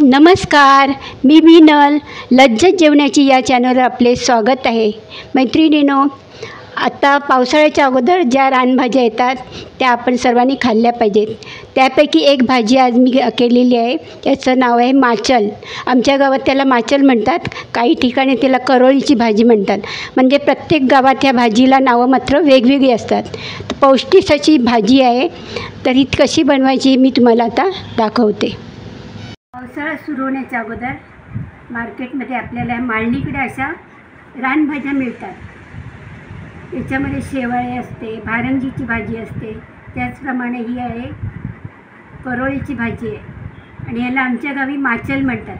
नमस्कार, मी मीनल. लज्जत जेवणाची या चॅनलवर आपले स्वागत आहे. मैत्रिणींनो, आता पावसाळ्याच्या अगोदर ज्या रानभाज्या येतात त्या आपण सर्वांनी खाल्ल्या पाहिजेत. त्यापैकी एक भाजी आज मी केलेली आहे. त्याचं नाव आहे माचल. आमच्या गावात त्याला माचल म्हणतात, काही ठिकाणी त्याला करोळीची भाजी म्हणतात. म्हणजे प्रत्येक गावात ह्या भाजीला नावं मात्र वेगवेगळी असतात. पौष्टिक अशी भाजी आहे. तर ही कशी बनवायची मी तुम्हाला आता दाखवते. पावसाळा सुरू होण्याच्या अगोदर मार्केटमध्ये आपल्याला माळणीकडे अशा रानभाज्या मिळतात. याच्यामध्ये शेवाळे असते, भारंजीची भाजी असते, त्याचप्रमाणे ही आहे करोळीची भाजी आहे आणि याला आमच्या गावी माचल म्हणतात.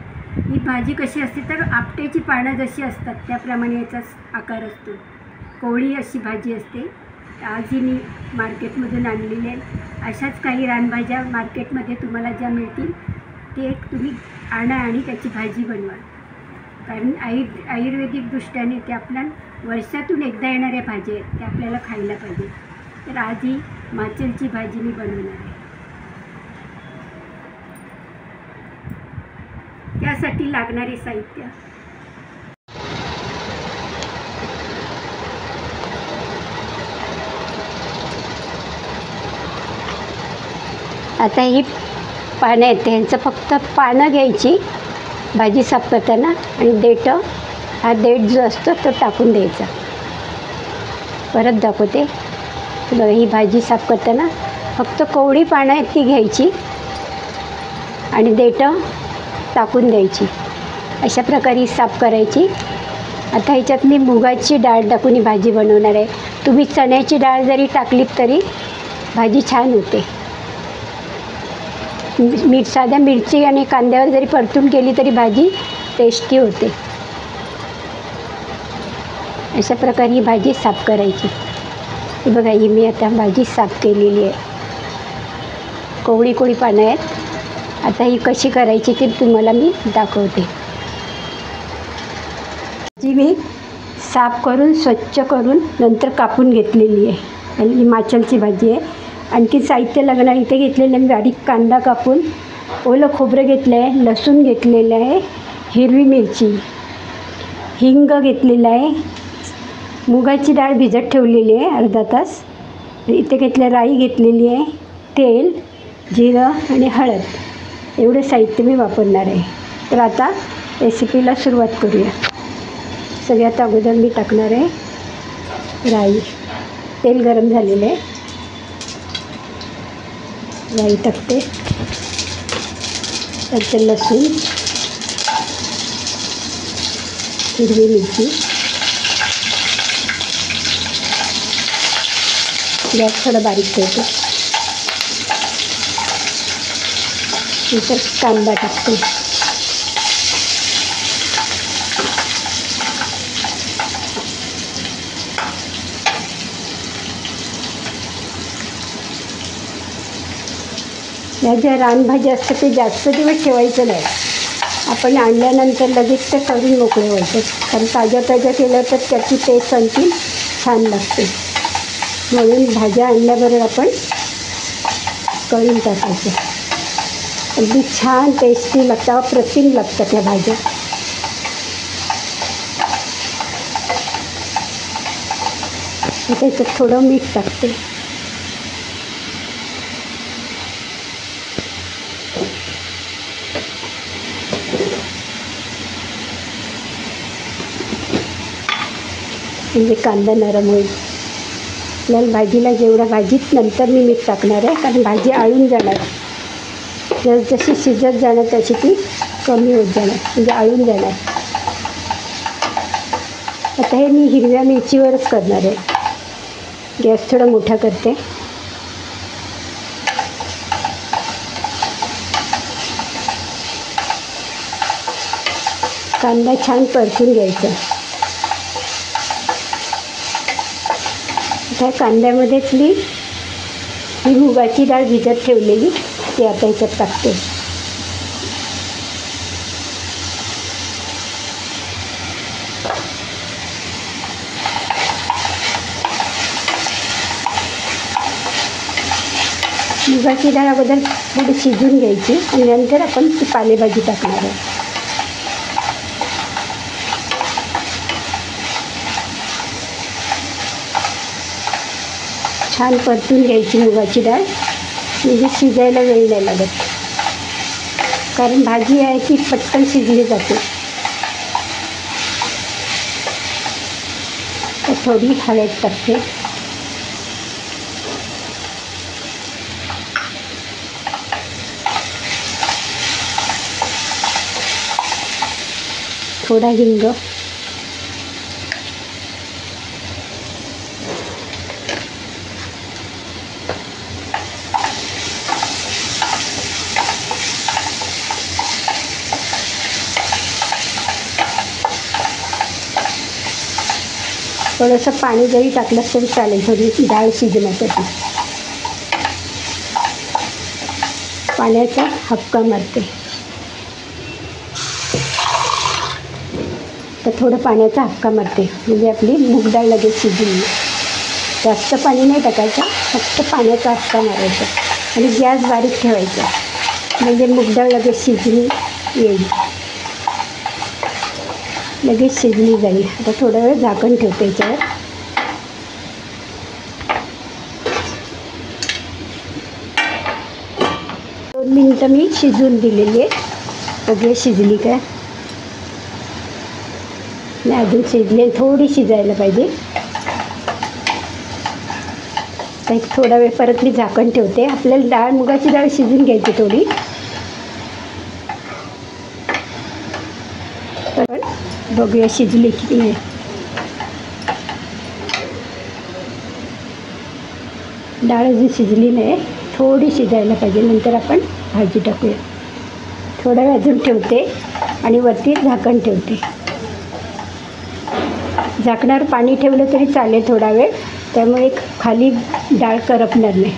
ही भाजी कशी असते तर आपट्याची पानं जशी असतात त्याप्रमाणे याचा आकार असतो. कोवळी अशी भाजी असते. आज ही मी मार्केटमधून आणलेली आहे. अशाच काही रानभाज्या मार्केटमध्ये तुम्हाला ज्या मिळतील ते तुम्ही आणा आणि त्याची भाजी बनवा. कारण आयुर्वेदिक दृष्ट्याने ते आपल्या वर्षातून एकदा येणाऱ्या भाज्या आहेत, त्या आपल्याला खायला पाहिजे. तर आज ही माचलची भाजी मी बनवणार आहे. त्यासाठी लागणारे साहित्य: आता ही पानं आहेत त्यांचं फक्त पानं घ्यायची भाजी साफ करताना आणि देठं, हा देठ जो असतो तो टाकून द्यायचा. परत दाखवते. ही भाजी साफ करताना फक्त कोवळी पानं आहेत ती घ्यायची आणि देठं टाकून द्यायची. अशा प्रकारे साफ करायची. आता ह्याच्यात मी मुगाची डाळ टाकून ही भाजी बनवणार आहे. तुम्ही चण्याची डाळ जरी टाकलीत तरी भाजी छान होते. साध्या मिरची आणि कांद्यावर जरी परतून केली तरी भाजी टेस्टी होते. अशा प्रकारे ही भाजी साफ करायची. ही बघा, ही मी आता भाजी साफ केलेली आहे. कोवळी कोवळी पानं आहेत. आता ही कशी करायची ते तुम्हाला मी दाखवते. जी मी साफ करून स्वच्छ करून नंतर कापून घेतलेली आहे आणि ही माचलची भाजी आहे. आणखी साहित्य लागणार इथे घेतलेलं आहे. बारीक कांदा कापून, ओलं खोबरं घेतलं आहे, लसूण घेतलेलं आहे, हिरवी मिरची, हिंग घेतलेलं आहे, मुगाची डाळ भिजत ठेवलेली आहे अर्धा तास. इथे घेतलं राई घेतलेली आहे, तेल, जिरं आणि हळद एवढे साहित्य मी वापरणार आहे. तर आता रेसिपीला सुरुवात करूया. सगळ्यात अगोदर मी टाकणार आहे राई. तेल गरम झालेलं आहे. राई टाकते, नंतर लसूण, हिरवी मिरची, गॅस थोडं बारीक ठेवते. नंतर कांदा टाकते. या ज्या रानभाज्या असतात ते जास्त दिवस ठेवायचं नाही. आपण आणल्यानंतर लगेच ते करून मोकळे व्हायचं. कारण ताज्या ताज्या केल्या तर त्याची टेस्ट आणखी छान लागते. म्हणून भाज्या आणल्याबरोबर आपण करून टाकायचं. अगदी छान टेस्टी लागतात, अप्रतिम लागतात त्या भाज्या. त्याच्यात थोडं मीठ टाकते. म्हणजे कांदा नरम होईल. आपल्याला भाजीला जेवढ्या भाजीत नंतर मी मीठ टाकणार आहे, कारण भाजी आळून जाणार. जशी शिजत जाणार तशी ती कमी होत जाणार, म्हणजे आळून जाणार. आता हे मी हिरव्या मिरचीवरच करणार आहे. गॅस थोडा मोठा करते. कांदा छान परतून घ्यायचा. त्या कांद्यामध्येच मी ही मुगाची डाळ भिजत ठेवलेली ती आता ह्याच्यात टाकते. मुगाची डाळ अगोदर थोडी शिजून घ्यायची आणि नंतर आपण ती पालेभाजी टाकणार आहे. छान परतून घ्यायची मुगाची डाळ, म्हणजे शिजायला वेळ नाही लागत, कारण भाजी आहे ती पटकन शिजली जाते. तर थोडी हळद टाकते. थोडा हिंग, थोडंसं पाणी जरी टाकलं तरी चालेल, थोडी डाळ शिजण्यासाठी. पाण्याचा हक्का मारते. तर थोडं पाण्याचा हक्का मारते, म्हणजे आपली मूग डाळ लगेच शिजली. जास्त पाणी नाही टाकायचं, फक्त पाण्याचा हक्का मारायचा आणि गॅस बारीक ठेवायचा, म्हणजे मूग डाळ लगेच शिजली येईल, लगेच शिजली जाईल. आता थोडा वेळ झाकण ठेवते याच्यावर. 2 मिनटं मी शिजून दिलेली आहे. सगळे शिजली काय नाही, अजून शिजले, थोडी शिजायला पाहिजे. एक थोडा वेळ परत मी झाकण ठेवते. आपल्याला डाळ, मुगाची डाळ शिजून घ्यायची थोडी. तर बघूया शिजली की नाही. डाळ अजून शिजली नाही, थोडी शिजायला पाहिजे, नंतर आपण भाजी टाकूया. थोडा वेळ अजून ठेवते आणि वरती झाकण ठेवते. झाकणावर पाणी ठेवलं तरी चालेल थोडा वेळ, त्यामुळे खाली डाळ करपणार नाही.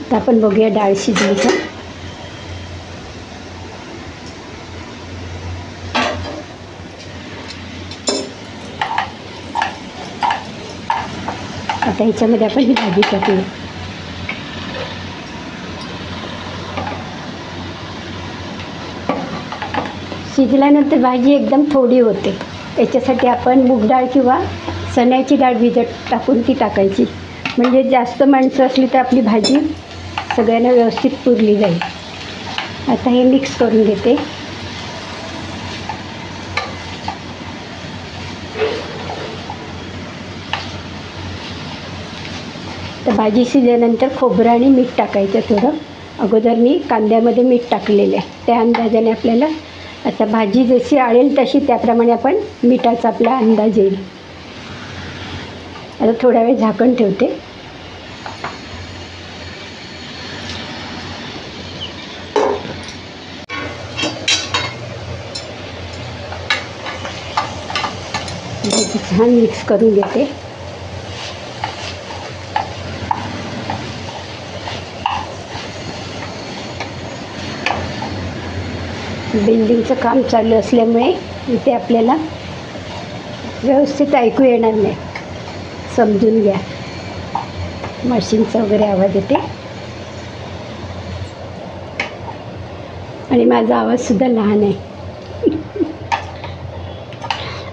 आता आपण बघूया डाळ शिजली का. आता ह्याच्यामध्ये आपण ही भाजी टाकूया. शिजल्यानंतर भाजी एकदम थोडी होते, याच्यासाठी आपण मूग डाळ किंवा चण्याची डाळ भिजत टाकून ती टाकायची, म्हणजे जास्त माणसं असली तर आपली भाजी सगळ्यांना व्यवस्थित पुरली जाईल. आता हे मिक्स करून घेते. तर भाजी शिजल्यानंतर खोबरं आणि मीठ टाकायचं थोडं. अगोदर मी कांद्यामध्ये मीठ टाकलेलं आहे, त्या अंदाजाने आपल्याला आता भाजी जशी आळेल तशी त्याप्रमाणे आपण मिठाचा आपला अंदाज येईल. आता थोडा वेळ झाकण ठेवते. छान मिक्स करून घेते. बिल्डिंगचं काम चालू असल्यामुळे इथे आपल्याला व्यवस्थित ऐकू येणार नाही, समजून घ्या. मशीनचा वगैरे आवाज येते आणि माझा आवाजसुद्धा लहान आहे.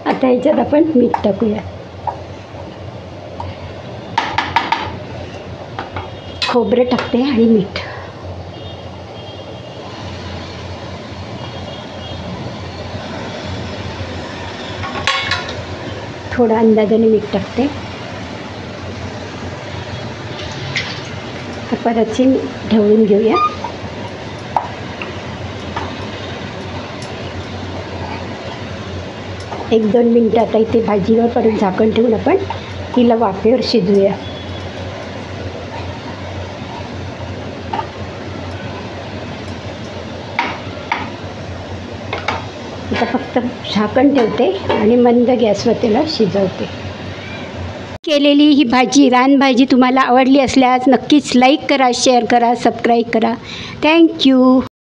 आता ह्याच्यात आपण मीठ टाकूया. खोबरं टाकते आणि मीठ. थोडा अंदाजाने मीठ टाकते. तर परतची ढवळून घेऊया. एक 2 मिनटं आता इथे भाजीवर परत झाकण ठेवून आपण तिला वाफेवर शिजवूया. आता फक्त झाकण ठेवते आणि मंद गॅसवर त्याला शिजवते. केलेली ही भाजी, रानभाजी तुम्हाला आवडली असल्यास नक्कीच लाईक करा, शेअर करा, सबस्क्राईब करा. थँक्यू.